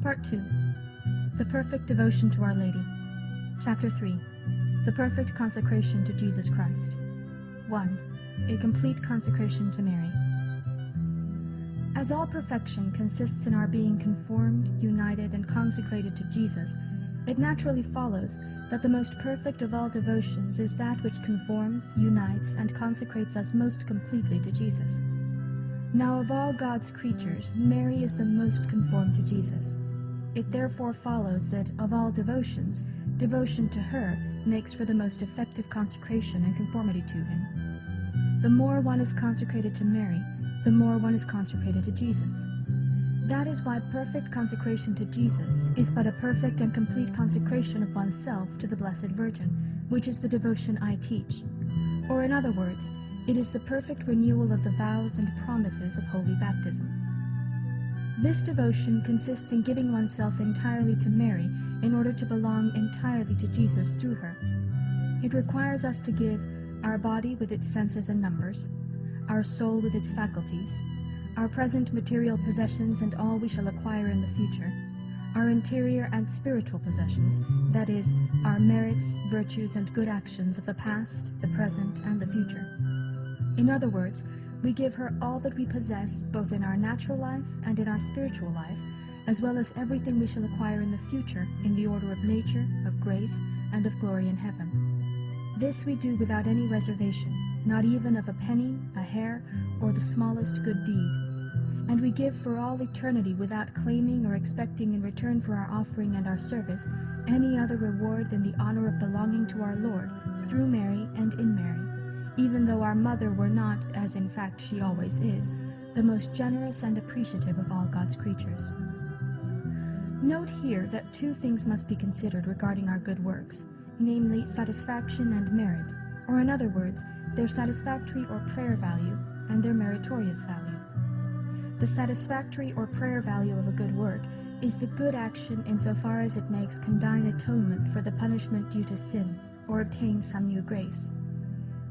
Part 2. The Perfect Devotion to Our Lady. Chapter 3. The Perfect Consecration to Jesus Christ. 1. A Complete Consecration to Mary. As all perfection consists in our being conformed, united, and consecrated to Jesus, it naturally follows that the most perfect of all devotions is that which conforms, unites, and consecrates us most completely to Jesus. Now, of all God's creatures, Mary is the most conformed to Jesus. It therefore follows that, of all devotions, devotion to her makes for the most effective consecration and conformity to him. The more one is consecrated to Mary, the more one is consecrated to Jesus. That is why perfect consecration to Jesus is but a perfect and complete consecration of oneself to the Blessed Virgin, which is the devotion I teach. Or in other words, it is the perfect renewal of the vows and promises of holy baptism. This devotion consists in giving oneself entirely to Mary in order to belong entirely to Jesus through her. It requires us to give our body with its senses and numbers, our soul with its faculties, our present material possessions and all we shall acquire in the future, our interior and spiritual possessions, that is, our merits, virtues, and good actions of the past, the present, and the future. In other words, we give her all that we possess, both in our natural life and in our spiritual life, as well as everything we shall acquire in the future in the order of nature, of grace, and of glory in heaven. This we do without any reservation, not even of a penny, a hair, or the smallest good deed. And we give for all eternity without claiming or expecting in return for our offering and our service any other reward than the honor of belonging to our Lord, through Mary and in Mary, even though our mother were not, as in fact she always is, the most generous and appreciative of all God's creatures. Note here that two things must be considered regarding our good works, namely satisfaction and merit, or in other words, their satisfactory or prayer value and their meritorious value. The satisfactory or prayer value of a good work is the good action insofar as it makes condign atonement for the punishment due to sin, or obtains some new grace.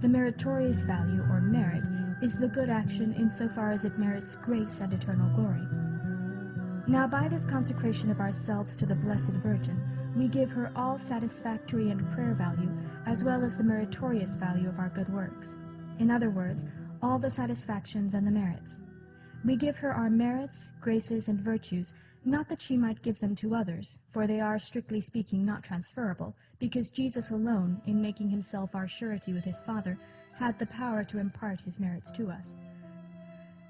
The meritorious value, or merit, is the good action insofar as it merits grace and eternal glory. Now, by this consecration of ourselves to the Blessed Virgin, we give her all satisfactory and prayer value, as well as the meritorious value of our good works. In other words, all the satisfactions and the merits. We give her our merits, graces, and virtues, not that she might give them to others, for they are, strictly speaking, not transferable, because Jesus alone, in making himself our surety with his Father, had the power to impart his merits to us.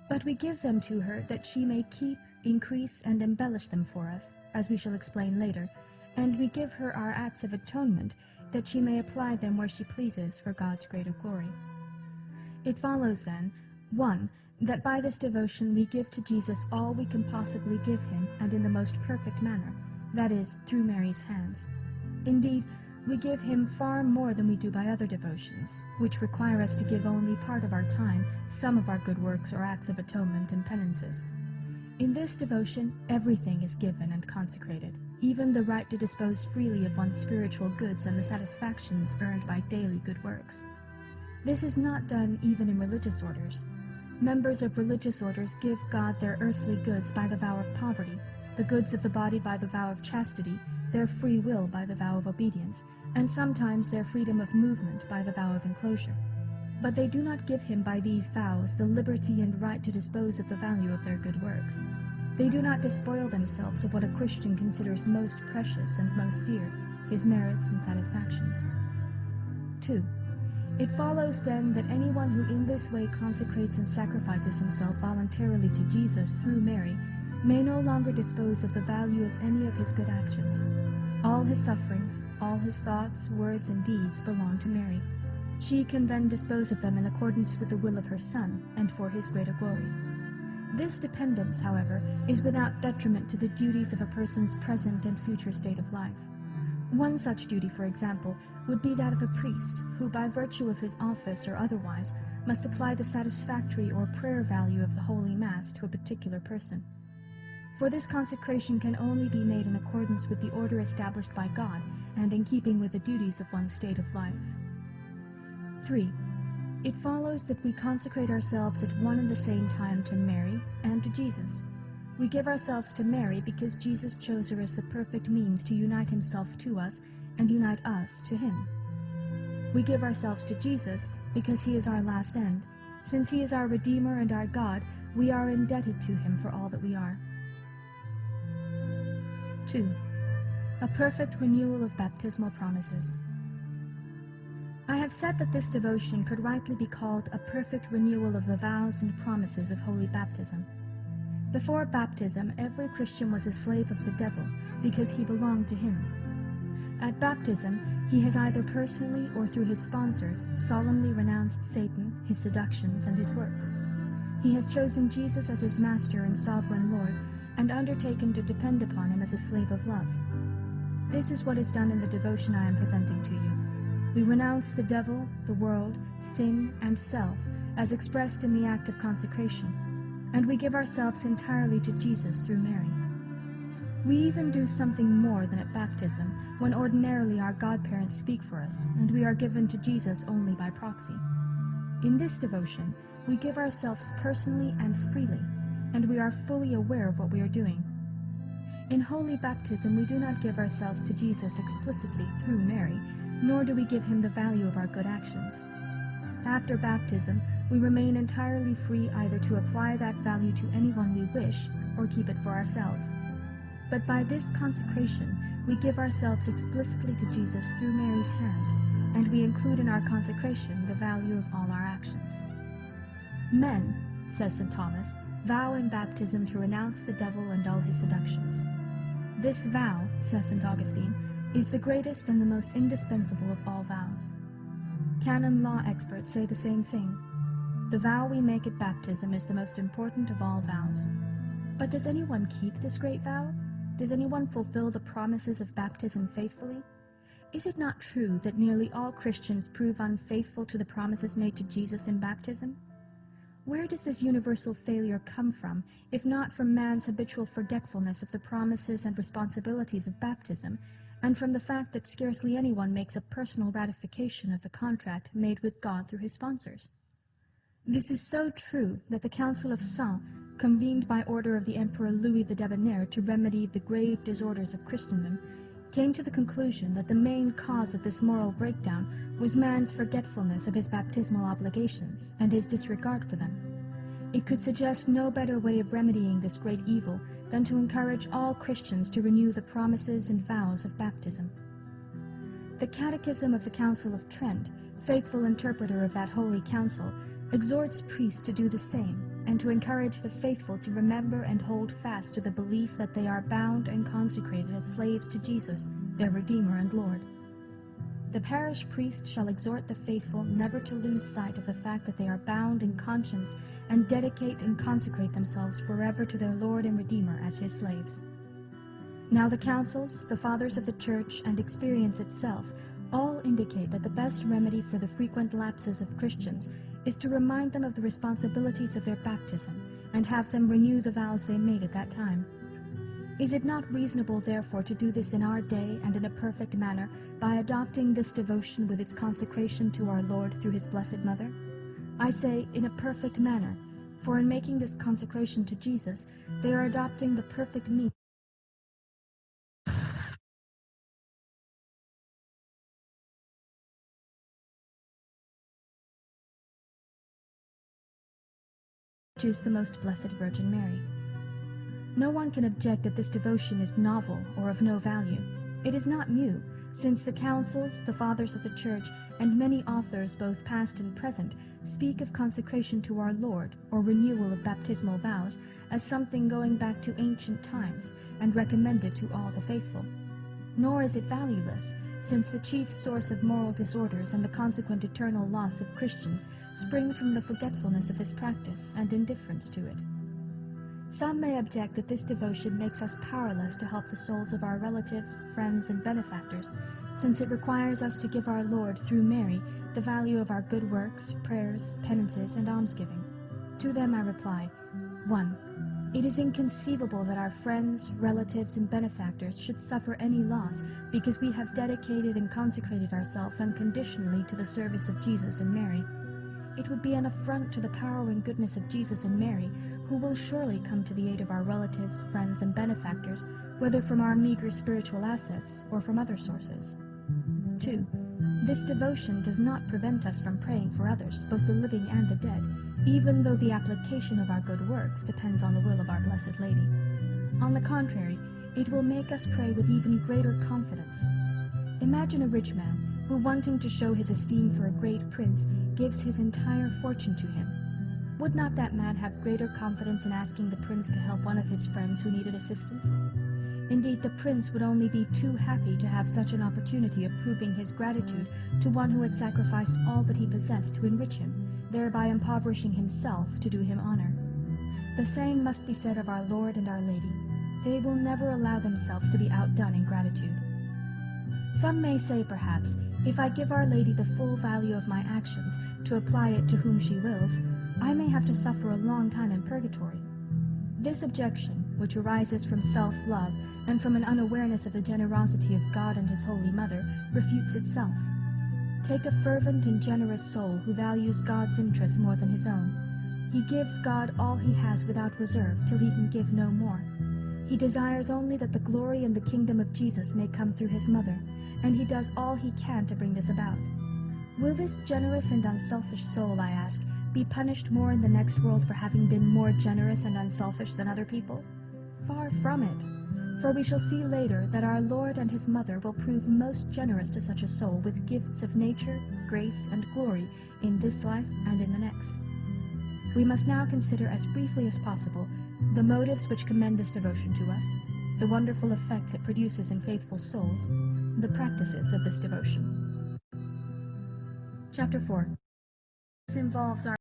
But we give them to her that she may keep, increase, and embellish them for us, as we shall explain later, and we give her our acts of atonement, that she may apply them where she pleases for God's greater glory. It follows then, 1. That by this devotion we give to Jesus all we can possibly give him, and in the most perfect manner, that is, through Mary's hands. Indeed, we give him far more than we do by other devotions, which require us to give only part of our time, some of our good works or acts of atonement and penances. In this devotion, everything is given and consecrated, even the right to dispose freely of one's spiritual goods and the satisfactions earned by daily good works. This is not done even in religious orders. Members of religious orders give God their earthly goods by the vow of poverty, the goods of the body by the vow of chastity, their free will by the vow of obedience, and sometimes their freedom of movement by the vow of enclosure. But they do not give him by these vows the liberty and right to dispose of the value of their good works. They do not despoil themselves of what a Christian considers most precious and most dear, his merits and satisfactions. 2. It follows then that anyone who in this way consecrates and sacrifices himself voluntarily to Jesus through Mary may no longer dispose of the value of any of his good actions. All his sufferings, all his thoughts, words, and deeds belong to Mary. She can then dispose of them in accordance with the will of her Son and for his greater glory. This dependence, however, is without detriment to the duties of a person's present and future state of life. One such duty, for example, would be that of a priest, who by virtue of his office or otherwise must apply the satisfactory or prayer value of the Holy Mass to a particular person. For this consecration can only be made in accordance with the order established by God and in keeping with the duties of one's state of life. 3. It follows that we consecrate ourselves at one and the same time to Mary and to Jesus. We give ourselves to Mary because Jesus chose her as the perfect means to unite himself to us and unite us to him. We give ourselves to Jesus because he is our last end. Since he is our Redeemer and our God, we are indebted to him for all that we are. 2. A perfect renewal of baptismal promises. I have said that this devotion could rightly be called a perfect renewal of the vows and promises of holy baptism. Before baptism, every Christian was a slave of the devil because he belonged to him. At baptism, he has either personally or through his sponsors solemnly renounced Satan, his seductions, and his works. He has chosen Jesus as his master and sovereign Lord and undertaken to depend upon him as a slave of love. This is what is done in the devotion I am presenting to you. We renounce the devil, the world, sin, and self as expressed in the act of consecration, and we give ourselves entirely to Jesus through Mary. We even do something more than at baptism, when ordinarily our godparents speak for us, and we are given to Jesus only by proxy. In this devotion, we give ourselves personally and freely, and we are fully aware of what we are doing. In holy baptism, we do not give ourselves to Jesus explicitly through Mary, nor do we give him the value of our good actions. After baptism, we remain entirely free either to apply that value to anyone we wish or keep it for ourselves. But by this consecration, we give ourselves explicitly to Jesus through Mary's hands, and we include in our consecration the value of all our actions. Men, says St. Thomas, vow in baptism to renounce the devil and all his seductions. This vow, says St. Augustine, is the greatest and the most indispensable of all vows. Canon law experts say the same thing. The vow we make at baptism is the most important of all vows. But does anyone keep this great vow? Does anyone fulfill the promises of baptism faithfully? Is it not true that nearly all Christians prove unfaithful to the promises made to Jesus in baptism? Where does this universal failure come from, if not from man's habitual forgetfulness of the promises and responsibilities of baptism, and from the fact that scarcely anyone makes a personal ratification of the contract made with God through his sponsors? This is so true that the Council of Sens, convened by order of the Emperor Louis the Debonair to remedy the grave disorders of Christendom, came to the conclusion that the main cause of this moral breakdown was man's forgetfulness of his baptismal obligations and his disregard for them. It could suggest no better way of remedying this great evil than to encourage all Christians to renew the promises and vows of baptism. The Catechism of the Council of Trent, faithful interpreter of that holy council, exhorts priests to do the same, and to encourage the faithful to remember and hold fast to the belief that they are bound and consecrated as slaves to Jesus, their Redeemer and Lord. The parish priest shall exhort the faithful never to lose sight of the fact that they are bound in conscience and dedicate and consecrate themselves forever to their Lord and Redeemer as his slaves. Now the councils, the fathers of the Church, and experience itself all indicate that the best remedy for the frequent lapses of Christians is to remind them of the responsibilities of their baptism and have them renew the vows they made at that time. Is it not reasonable, therefore, to do this in our day and in a perfect manner by adopting this devotion with its consecration to our Lord through his Blessed Mother? I say, in a perfect manner, for in making this consecration to Jesus, they are adopting the perfect means which is the Most Blessed Virgin Mary. No one can object that this devotion is novel or of no value. It is not new, since the councils, the fathers of the Church, and many authors, both past and present, speak of consecration to our Lord, or renewal of baptismal vows, as something going back to ancient times, and recommended to all the faithful. Nor is it valueless, since the chief source of moral disorders and the consequent eternal loss of Christians spring from the forgetfulness of this practice and indifference to it. Some may object that this devotion makes us powerless to help the souls of our relatives, friends, and benefactors, since it requires us to give our Lord, through Mary, the value of our good works, prayers, penances, and almsgiving. To them I reply, 1. It is inconceivable that our friends, relatives, and benefactors should suffer any loss because we have dedicated and consecrated ourselves unconditionally to the service of Jesus and Mary. It would be an affront to the power and goodness of Jesus and Mary who will surely come to the aid of our relatives, friends, and benefactors, whether from our meager spiritual assets or from other sources. 2. This devotion does not prevent us from praying for others, both the living and the dead, even though the application of our good works depends on the will of our Blessed Lady. On the contrary, it will make us pray with even greater confidence. Imagine a rich man who, wanting to show his esteem for a great prince, gives his entire fortune to him. Would not that man have greater confidence in asking the prince to help one of his friends who needed assistance? Indeed, the prince would only be too happy to have such an opportunity of proving his gratitude to one who had sacrificed all that he possessed to enrich him, thereby impoverishing himself to do him honor. The same must be said of our Lord and our Lady. They will never allow themselves to be outdone in gratitude. Some may say, perhaps, if I give Our Lady the full value of my actions to apply it to whom she wills, I may have to suffer a long time in purgatory. This objection, which arises from self-love and from an unawareness of the generosity of God and His Holy Mother, refutes itself. Take a fervent and generous soul who values God's interests more than his own. He gives God all he has without reserve till he can give no more. He desires only that the glory and the kingdom of Jesus may come through his mother, and he does all he can to bring this about. Will this generous and unselfish soul, I ask, be punished more in the next world for having been more generous and unselfish than other people? Far from it. For we shall see later that our Lord and his mother will prove most generous to such a soul with gifts of nature, grace, and glory in this life and in the next. We must now consider as briefly as possible the motives which commend this devotion to us, the wonderful effects it produces in faithful souls, the practices of this devotion. Chapter 4. This involves our